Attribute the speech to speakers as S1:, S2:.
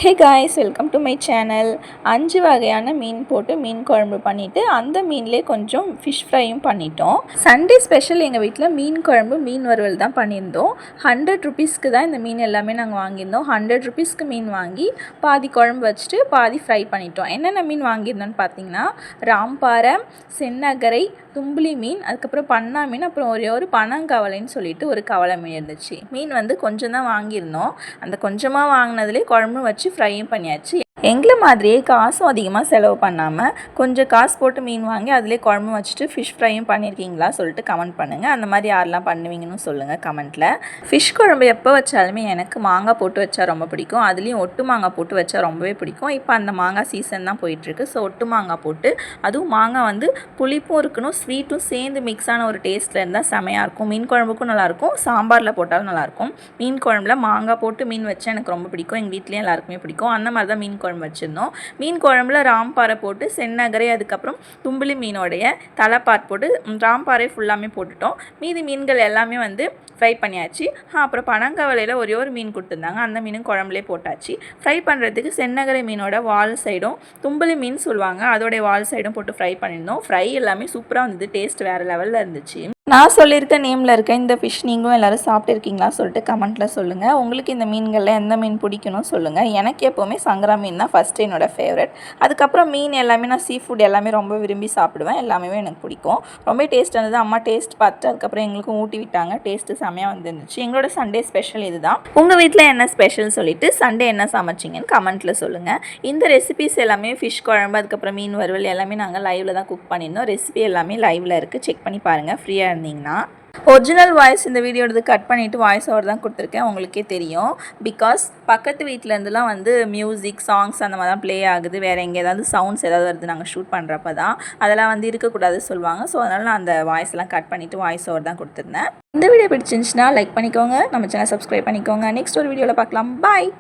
S1: Hey guys, welcome to my channel. 5 வகையான மீன் போட்டு மீன் குழம்பு பண்ணிவிட்டு அந்த மீன்லேயே கொஞ்சம் ஃபிஷ் ஃப்ரையும் பண்ணிட்டோம். சண்டே ஸ்பெஷல் எங்கள் வீட்டில் மீன் குழம்பு மீன் வறுவல் தான் பண்ணியிருந்தோம். 100 ருபீஸ்க்கு தான் இந்த மீன் எல்லாமே நாங்கள் வாங்கியிருந்தோம். 100 ருபீஸ்க்கு மீன் வாங்கி பாதி குழம்பு வச்சுட்டு பாதி ஃப்ரை பண்ணிட்டோம். என்னென்ன மீன் வாங்கியிருந்தோன்னு பார்த்தீங்கன்னா, ராம்பாறை, சென்னகரை, தும்புலி மீன், அதுக்கப்புறம் பண்ணா மீன், அப்புறம் ஒரு பனங்கவலைன்னு சொல்லிட்டு ஒரு கவலை மீன் இருந்துச்சு. மீன் கொஞ்சம் தான் வாங்கியிருந்தோம். அந்த கொஞ்சமாக வாங்கினதுலேயே குழம்பு வச்சு ஃப்ரையும் பண்ணியாச்சு. எங்களை மாதிரியே காசும் அதிகமாக செலவு பண்ணாமல் கொஞ்சம் காசு போட்டு மீன் வாங்கி அதிலே குழம்பு வச்சுட்டு ஃபிஷ் ஃப்ரையும் பண்ணியிருக்கீங்களா சொல்லிட்டு கமெண்ட் பண்ணுங்கள். அந்த மாதிரி யாரெல்லாம் பண்ணுவீங்கன்னு சொல்லுங்கள் கமெண்ட்டில். ஃபிஷ் குழம்பு எப்போ வச்சாலுமே எனக்கு மாங்காய் போட்டு வச்சா ரொம்ப பிடிக்கும். அதுலேயும் ஒட்டு மாங்காய் போட்டு வச்சா ரொம்பவே பிடிக்கும். இப்போ அந்த மாங்காய் சீசன் தான் போயிட்டுருக்கு. ஸோ ஒட்டு மாங்காய் போட்டு, அதுவும் மாங்காய் புளிப்பும் இருக்கணும், ஸ்வீட்டும் சேர்ந்து மிக்ஸான ஒரு டேஸ்ட்டில் இருந்தால் செமையாக இருக்கும். மீன் குழம்புக்கும் நல்லாயிருக்கும், சாம்பாரில் போட்டாலும் நல்லாயிருக்கும். மீன் குழம்புல மாங்காய் போட்டு மீன் வச்சா எனக்கு ரொம்ப பிடிக்கும். எங்கள் வீட்லேயும் எல்லாருக்குமே பிடிக்கும். அந்த மாதிரி தான் மீன் குழம்பு வச்சுருந்தோம். மீன் குழம்புல ராம்பாறை போட்டு, சென்னகரை, அதுக்கப்புறம் தும்புலி மீனோடைய தலைப்பாட் போட்டு ராம்பாறை ஃபுல்லாமே போட்டுட்டோம். மீதி மீன்கள் எல்லாமே ஃப்ரை பண்ணியாச்சு. அப்புறம் பனங்கவலையில் ஒரு மீன் கொடுத்துருந்தாங்க, அந்த மீனும் குழம்புலே போட்டாச்சு. ஃப்ரை பண்ணுறதுக்கு சென்னகரை மீனோட வால் சைடும், தும்புலி மீன் சொல்லுவாங்க அதோடைய வால் சைடும் போட்டு ஃப்ரை பண்ணியிருந்தோம். ஃப்ரை எல்லாமே சூப்பராக இருந்தது, டேஸ்ட் வேறு லெவலில் இருந்துச்சு. நான் சொல்லியிருக்க நேமில் இருக்க இந்த ஃபிஷ் நீங்களும் எல்லோரும் சாப்பிட்டுருக்கீங்களா சொல்லிட்டு கமெண்ட்டில் சொல்லுங்கள். உங்களுக்கு இந்த மீன்களில் எந்த மீன் பிடிக்கணும் சொல்லுங்கள். எனக்கு எப்போவுமே சங்கரா மீன் தான் ஃபஸ்ட்டு என்னோடய ஃபேவரட். அதுக்கப்புறம் மீன் எல்லாமே நான் சீ ஃபுட் எல்லாமே ரொம்ப விரும்பி சாப்பிடுவேன். எல்லாமே எனக்கு பிடிக்கும். ரொம்ப டேஸ்ட் இருந்தது. அம்மா டேஸ்ட் பார்த்துட்டு அதுக்கப்புறம் எங்களுக்கும் ஊட்டி விட்டாங்க. டேஸ்ட்டு செம்மையாக வந்துருந்துச்சு. எங்களோட சண்டே ஸ்பெஷல் இது தான். உங்கள் வீட்டில் என்ன ஸ்பெஷல் சொல்லிவிட்டு சண்டே என்ன சமைச்சிங்கன்னு கமெண்ட்டில் சொல்லுங்கள். இந்த ரெசிபிஸ் எல்லாமே ஃபிஷ் குழம்பு, அதுக்கப்புறம் மீன் வறுவல் எல்லாமே நாங்கள் லைவில் தான் குக் பண்ணியிருந்தோம். ரெசிபி எல்லாமே லைவில் இருக்குது, செக் பண்ணி பாருங்கள் ஃப்ரீயாக இருந்தீங்கன்னா. ஒரிஜினல் வாய்ஸ் இந்த வீடியோடு கட் பண்ணிவிட்டு வாய்ஸ் ஓவர் தான் கொடுத்துருக்கேன், உங்களுக்கே தெரியும். பிகாஸ் பக்கத்து வீட்டிலேருந்துலாம் மியூசிக் சாங்ஸ் அந்த மாதிரி தான் ப்ளே ஆகுது. வேறு எங்கே ஏதாவது சவுண்ட்ஸ் ஏதாவது வருது நாங்கள் ஷூட் பண்ணுறப்ப தான், அதெல்லாம் இருக்கக்கூடாது சொல்லுவாங்க. ஸோ அதனால் நான் அந்த வாய்ஸ்லாம் கட் பண்ணிவிட்டு வாய்ஸ் ஓவர் தான் கொடுத்துருந்தேன். இந்த வீடியோ பிடிச்சிருந்துச்சுன்னா லைக் பண்ணிக்கோங்க, நம்ம சேனல் சப்ஸ்கிரைப் பண்ணிக்கோங்க. நெக்ஸ்ட் ஒரு வீடியோவில் பார்க்கலாம். பாய்.